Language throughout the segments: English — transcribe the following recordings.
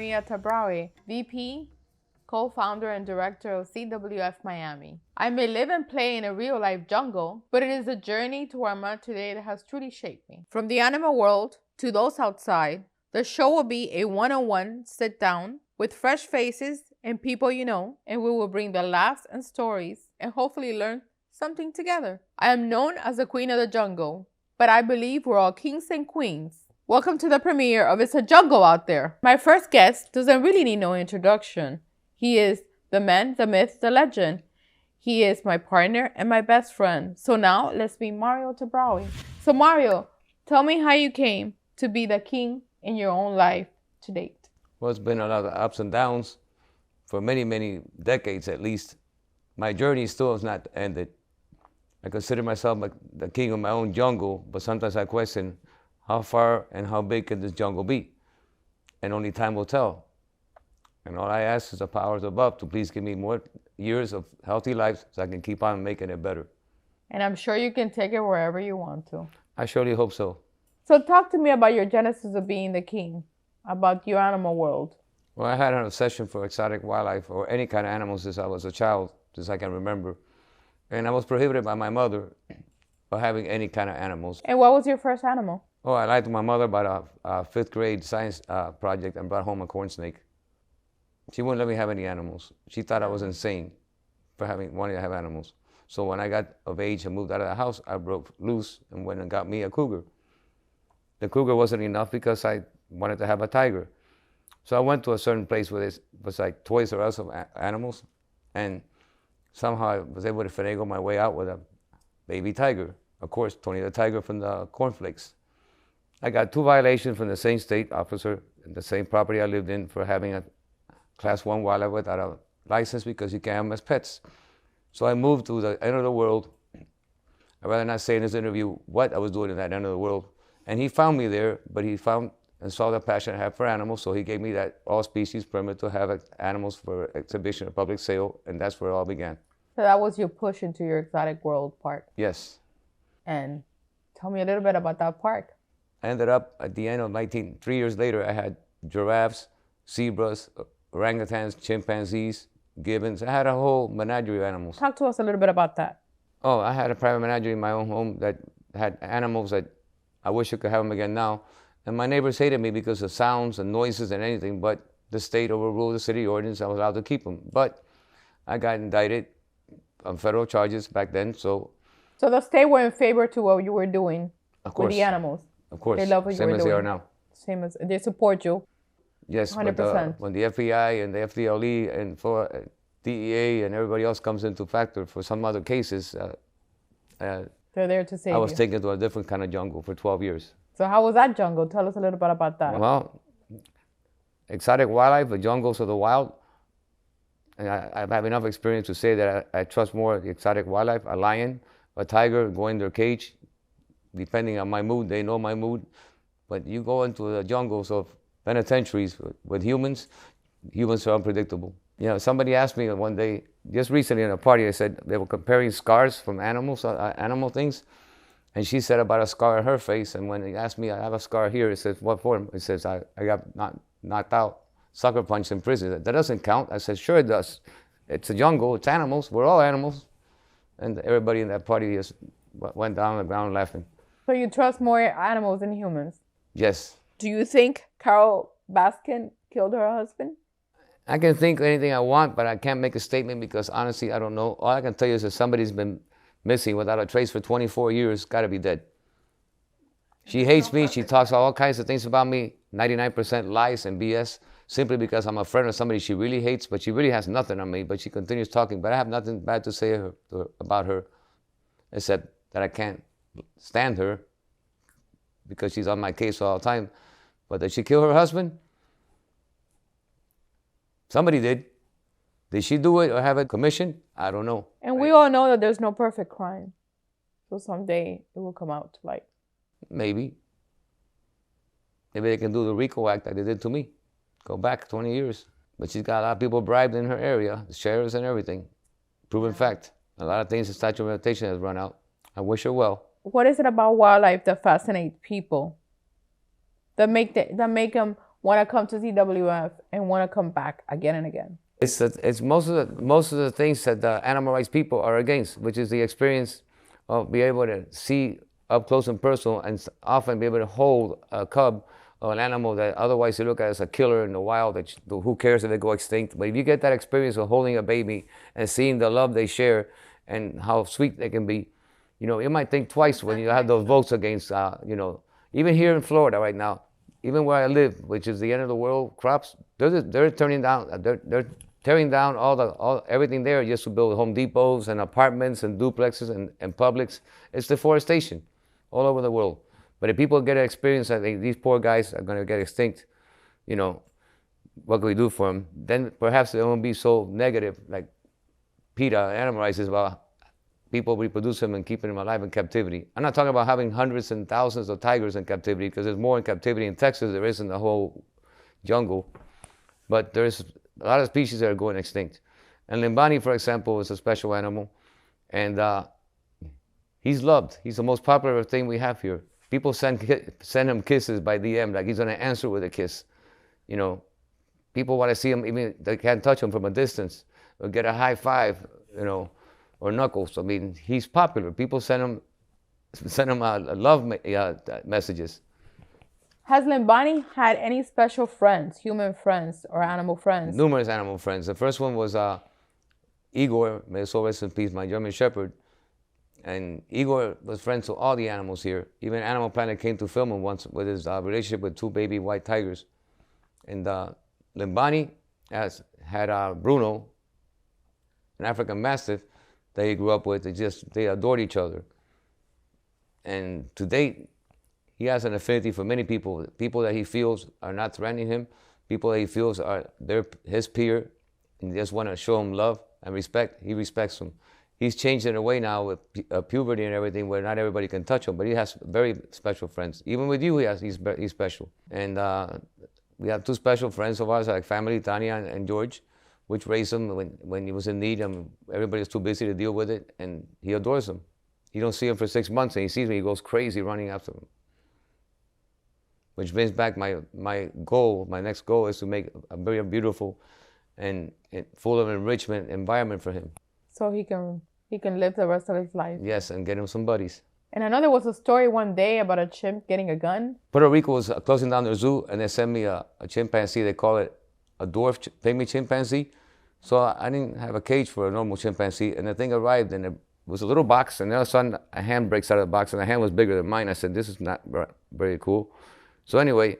Mario Tabraue, VP, co-founder and director of CWF Miami. I may live and play in a real-life jungle, but it is the journey to where I'm at today that has truly shaped me. From the animal world to those outside, the show will be a one-on-one sit-down with fresh faces and people you know, and we will bring the laughs and stories and hopefully learn something together. I am known as the Queen of the Jungle, but I believe we're all kings and queens. Welcome to the premiere of It's a Jungle Out There. My first guest doesn't really need no introduction. He is the man, the myth, the legend. He is my partner and my best friend. So now let's meet Mario Tabraue. So Mario, tell me how you came to be the king in your own life to date. Well, it's been a lot of ups and downs for many, many decades at least. My journey still has not ended. I consider myself like the king of my own jungle, but sometimes I question how far and how big can this jungle be? And only time will tell. And all I ask is the powers above to please give me more years of healthy life so I can keep on making it better. And I'm sure you can take it wherever you want to. I surely hope so. So talk to me about your genesis of being the king, about your animal world. Well, I had an obsession for exotic wildlife or any kind of animals since I was a child, since I can remember. And I was prohibited by my mother from having any kind of animals. And what was your first animal? Oh, I lied to my mother about a fifth grade science project and brought home a corn snake. She wouldn't let me have any animals. She thought I was insane for wanting to have animals. So when I got of age and moved out of the house, I broke loose and went and got me a cougar. The cougar wasn't enough because I wanted to have a tiger. So I went to a certain place where it was like Toys R Us of animals, and somehow I was able to finagle my way out with a baby tiger. Of course, Tony the Tiger from the cornflakes. I got 2 violations from the same state officer in the same property I lived in for having a Class 1 wildlife without a license because you can't have them as pets. So I moved to the end of the world. I'd rather not say in this interview what I was doing in that end of the world. And he found me there, but he found and saw the passion I have for animals, so he gave me that all-species permit to have animals for exhibition or public sale, and that's where it all began. So that was your push into your exotic world park. Yes. And tell me a little bit about that park. I ended up at the end of 3 years later, I had giraffes, zebras, orangutans, chimpanzees, gibbons. I had a whole menagerie of animals. Talk to us a little bit about that. Oh, I had a private menagerie in my own home that had animals that I wish I could have them again now. And my neighbors hated me because of sounds and noises and anything, but the state overruled the city ordinance. I was allowed to keep them. But I got indicted on federal charges back then, so... So the state were in favor to what you were doing with the animals? Of course. They love what you were doing. Same as they are now. Same as they support you. Yes, 100%. But when the FBI and the FDLE and for DEA and everybody else comes into factor for some other cases, they're there to save you. I was taken to a different kind of jungle for 12 years. So how was that jungle? Tell us a little bit about that. Well, exotic wildlife, the jungles of the wild. And I have enough experience to say that I trust more the exotic wildlife, a lion, a tiger, go in their cage. Depending on my mood, they know my mood. But you go into the jungles of penitentiaries with humans, humans are unpredictable. You know, somebody asked me one day, just recently in a party, I said they were comparing scars from animals, animal things. And she said about a scar on her face. And when they asked me, I have a scar here, it says, what for? It says, I got knocked out, sucker punched in prison. That doesn't count. I said, sure it does. It's a jungle, it's animals, we're all animals. And everybody in that party just went down on the ground laughing. So you trust more animals than humans? Yes. Do you think Carol Baskin killed her husband? I can think anything I want, but I can't make a statement because honestly, I don't know. All I can tell you is that somebody's been missing without a trace for 24 years, gotta be dead. She hates me, she talks all kinds of things about me, 99% lies and BS, simply because I'm a friend of somebody she really hates, but she really has nothing on me, but she continues talking. But I have nothing bad to say about her, except that I can't stand her because she's on my case all the time. But did she kill her husband? Somebody did. Did she do it or have it commissioned? I don't know. And we all know that there's no perfect crime. So someday it will come out to light. Maybe. Maybe they can do the RICO Act like they did to me. Go back 20 years. But she's got a lot of people bribed in her area, the sheriffs and everything. Proven fact. A lot of things, the statute of limitation has run out. I wish her well. What is it about wildlife that fascinates people? That make them want to come to CWF and want to come back again and again? It's most of the things that the animal rights people are against, which is the experience of being able to see up close and personal, and often be able to hold a cub of an animal that otherwise you look at as a killer in the wild. That who cares if they go extinct? But if you get that experience of holding a baby and seeing the love they share and how sweet they can be, you might think twice when you have those votes against, even here in Florida right now, even where I live, which is the end of the world, crops, they're turning down, they're tearing down everything there just to build Home Depots and apartments and duplexes and Publix. It's deforestation all over the world. But if people get an experience that these poor guys are going to get extinct, what can we do for them? Then perhaps they won't be so negative, like PETA, Animal Rights, is about people reproduce them and keeping them alive in captivity. I'm not talking about having hundreds and thousands of tigers in captivity, because there's more in captivity in Texas than there is in the whole jungle. But there's a lot of species that are going extinct. And Limbani, for example, is a special animal. And he's loved. He's the most popular thing we have here. People send him kisses by DM, like he's going to answer with a kiss. People want to see him, even they can't touch him from a distance, or get a high five, or knuckles. I mean, he's popular. People send him love messages. Has Limbani had any special friends, human friends or animal friends? Numerous animal friends. The first one was Igor, may his soul rest in peace, my German Shepherd. And Igor was friends with all the animals here. Even Animal Planet came to film him once with his relationship with 2 baby white tigers. And Limbani had Bruno, an African Mastiff that he grew up with. They adored each other. And to date, he has an affinity for many people that he feels are not threatening him, people that he feels are his peer, and just want to show him love and respect. He respects them. He's changed in a way now with puberty and everything, where not everybody can touch him, but he has very special friends. Even with you, he's special. And we have 2 special friends of ours, like family, Tanya and George, which raised him when he was in need. Everybody was too busy to deal with it, and he adores them. You don't see him for 6 months, and he sees me, he goes crazy running after him. Which brings back my goal. My next goal is to make a very beautiful and full of enrichment environment for him. So he can live the rest of his life. Yes, and get him some buddies. And I know there was a story one day about a chimp getting a gun. Puerto Rico was closing down their zoo, and they sent me a chimpanzee. They call it a dwarf pygmy chimpanzee. So I didn't have a cage for a normal chimpanzee, and the thing arrived, and it was a little box, and all of a sudden a hand breaks out of the box, and the hand was bigger than mine. I said, this is not very cool. So anyway,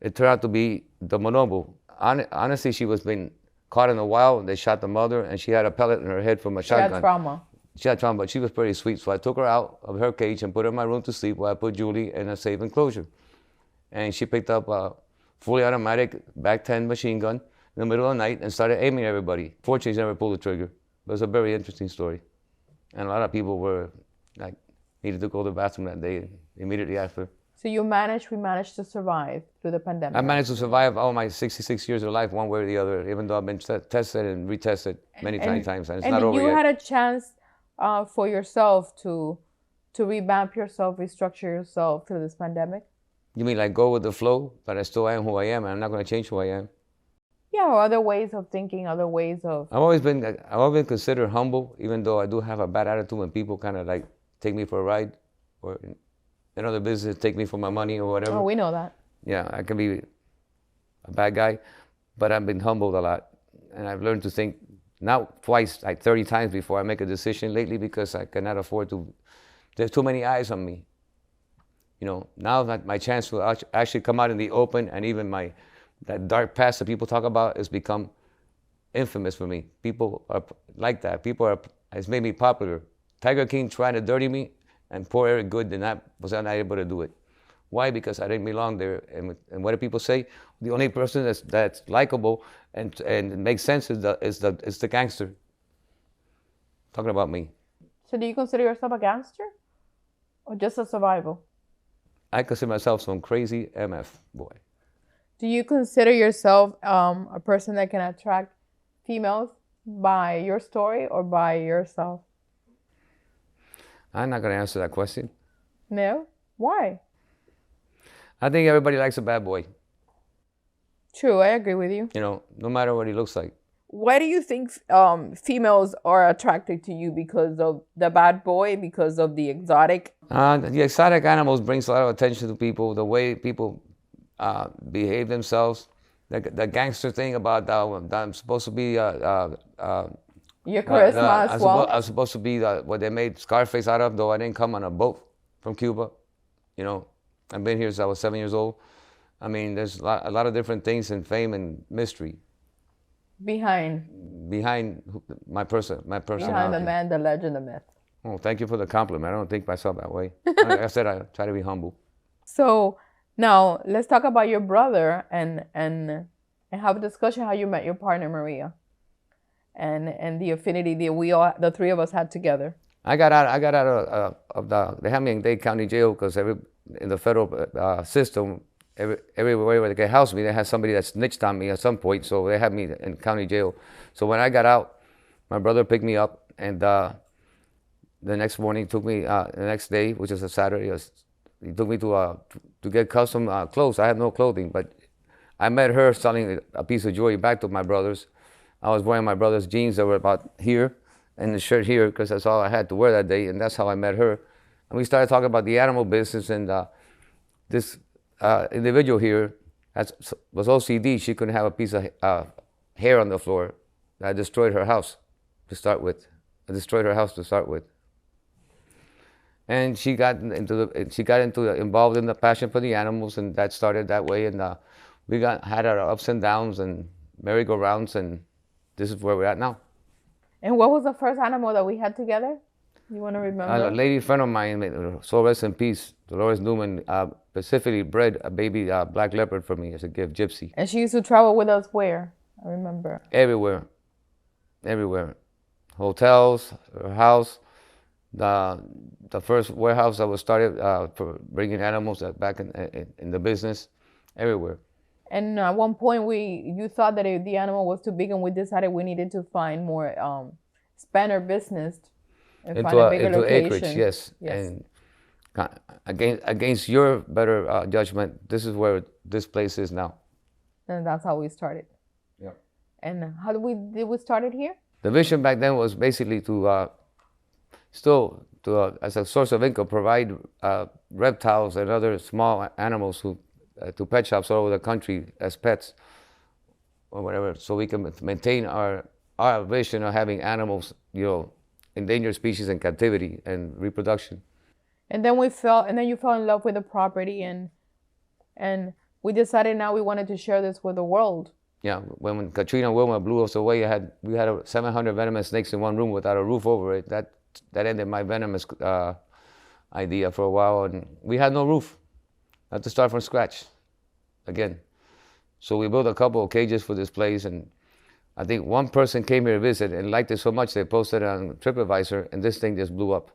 it turned out to be the bonobo. Honestly, she was being caught in the wild. They shot the mother, and she had a pellet in her head from a shotgun. She had trauma. She had trauma, but she was pretty sweet. So I took her out of her cage and put her in my room to sleep, while I put Julie in a safe enclosure. And she picked up a fully automatic back-10 machine gun in the middle of the night and started aiming at everybody. Fortunately, she never pulled the trigger. It was a very interesting story. And a lot of people needed to go to the bathroom that day immediately after. So we managed to survive through the pandemic. I managed to survive all my 66 years of life, one way or the other, even though I've been tested and retested many times, and it's not over yet. And you had a chance for yourself to revamp yourself, restructure yourself through this pandemic? You mean like go with the flow, but I still am who I am, and I'm not going to change who I am? Yeah, or other ways of thinking, other ways of... I've always been considered humble, even though I do have a bad attitude when people kind of like take me for a ride, or in other businesses take me for my money or whatever. Oh, we know that. Yeah, I can be a bad guy, but I've been humbled a lot. And I've learned to think, not twice, like 30 times before I make a decision lately, because I cannot afford to, there's too many eyes on me. Now that my chance to actually come out in the open, and even that dark past that people talk about has become infamous for me. People are like that. It's made me popular. Tiger King tried to dirty me, and poor Eric Good was not able to do it. Why? Because I didn't belong there. And what do people say? The only person that's likable and makes sense is the gangster. Talking about me. So do you consider yourself a gangster, or just a survival? I consider myself some crazy MF boy. Do you consider yourself a person that can attract females by your story or by yourself? I'm not going to answer that question. No? Why? I think everybody likes a bad boy. True, I agree with you. No matter what he looks like. Why do you think females are attracted to you? Because of the bad boy? Because of the exotic? The exotic animals brings a lot of attention to people. The way people behave themselves. The gangster thing about I'm supposed to be Your charisma as well? I was supposed to be what they made Scarface out of, though I didn't come on a boat from Cuba. I've been here since I was 7 years old. I mean, there's a lot of different things in fame and mystery. Behind my personality. Behind the man, the legend, the myth. Oh, thank you for the compliment. I don't think myself that way. Like I said, I try to be humble. So now let's talk about your brother and have a discussion how you met your partner Maria, and the affinity that the three of us had together. I got out of they had me in Dade County Jail because in the federal system, everywhere where they could house me, they had somebody that snitched on me at some point, so they had me in county jail. So when I got out, my brother picked me up, and the next morning took me, the next day, which is a Saturday, he took me to get custom clothes. I had no clothing, but I met her selling a piece of jewelry back to my brother's. I was wearing my brother's jeans that were about here, and the shirt here, because that's all I had to wear that day, and that's how I met her. And we started talking about the animal business, and this individual here was OCD. She couldn't have a piece of hair on the floor. I destroyed her house to start with. And she got involved in the passion for the animals, and that started that way. And we had our ups and downs and merry-go-rounds, and this is where we're at now. And what was the first animal that we had together? You want to remember? A lady friend of mine, soul rest in peace, Dolores Newman, specifically bred a baby black leopard for me as a gift, Gypsy. And she used to travel with us where? I remember. Everywhere. Hotels, her house, the first warehouse that was started for bringing animals back in the business, everywhere. And at one point, you thought that the animal was too big, and we decided we needed to find more, expand our business and find a bigger location. Acreage, yes. And against your better judgment, this is where this place is now. And that's how we started. Yeah. And how did we start it here? The vision back then was basically to as a source of income, provide reptiles and other small animals to pet shops all over the country as pets or whatever, so we can maintain our vision of having animals, endangered species in captivity and reproduction. And then you fell in love with the property, and we decided now we wanted to share this with the world. Yeah, when Katrina and Wilma blew us away, we had 700 venomous snakes in one room without a roof over it. That ended my venomous idea for a while, and we had no roof. I had to start from scratch again. So we built a couple of cages for this place, and I think one person came here to visit and liked it so much they posted it on TripAdvisor, and this thing just blew up.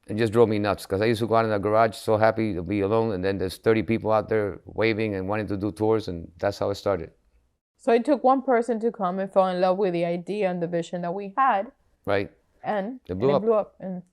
It just drove me nuts because I used to go out in the garage so happy to be alone, and then there's 30 people out there waving and wanting to do tours, and that's how it started. So it took one person to come and fall in love with the idea and the vision that we had. Right. And it blew up, and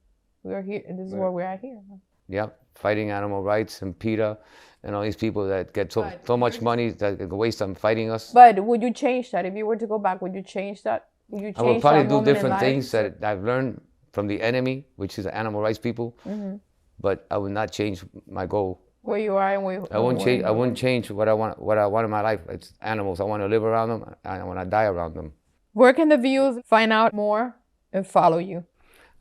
we're here. And this is where we're at here. Yeah, fighting animal rights and PETA and all these people that get so much money that they waste on fighting us. But would you change that? If you were to go back, would you change that? I would probably do different things that I've learned from the enemy, which is the animal rights people. Mm-hmm. But I would not change my goal. Where you are and where I wouldn't change what I want in my life. It's animals. I want to live around them. I want to die around them. Where can the viewers find out more and follow you?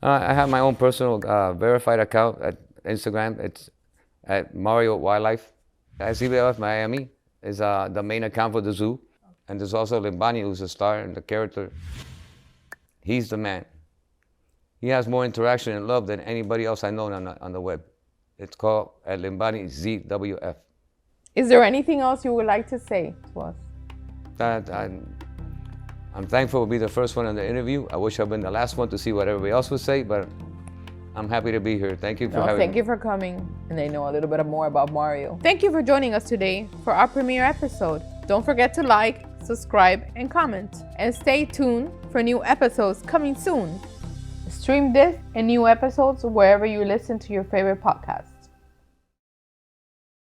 I have my own personal verified account at Instagram. It's at Mario Wildlife. CBLF Miami is the main account for the zoo. And there's also Limbani, who's the star and the character. He's the man. He has more interaction and love than anybody else I know on the web. It's called at Limbani ZWF. Is there anything else you would like to say to us? That I'm thankful to be the first one in the interview. I wish I'd been the last one to see what everybody else would say, but I'm happy to be here. Thank you for having me. Thank you for coming, and I know a little bit more about Mario. Thank you for joining us today for our premiere episode. Don't forget to like, subscribe, and comment. And stay tuned for new episodes coming soon. Stream this and new episodes wherever you listen to your favorite podcast.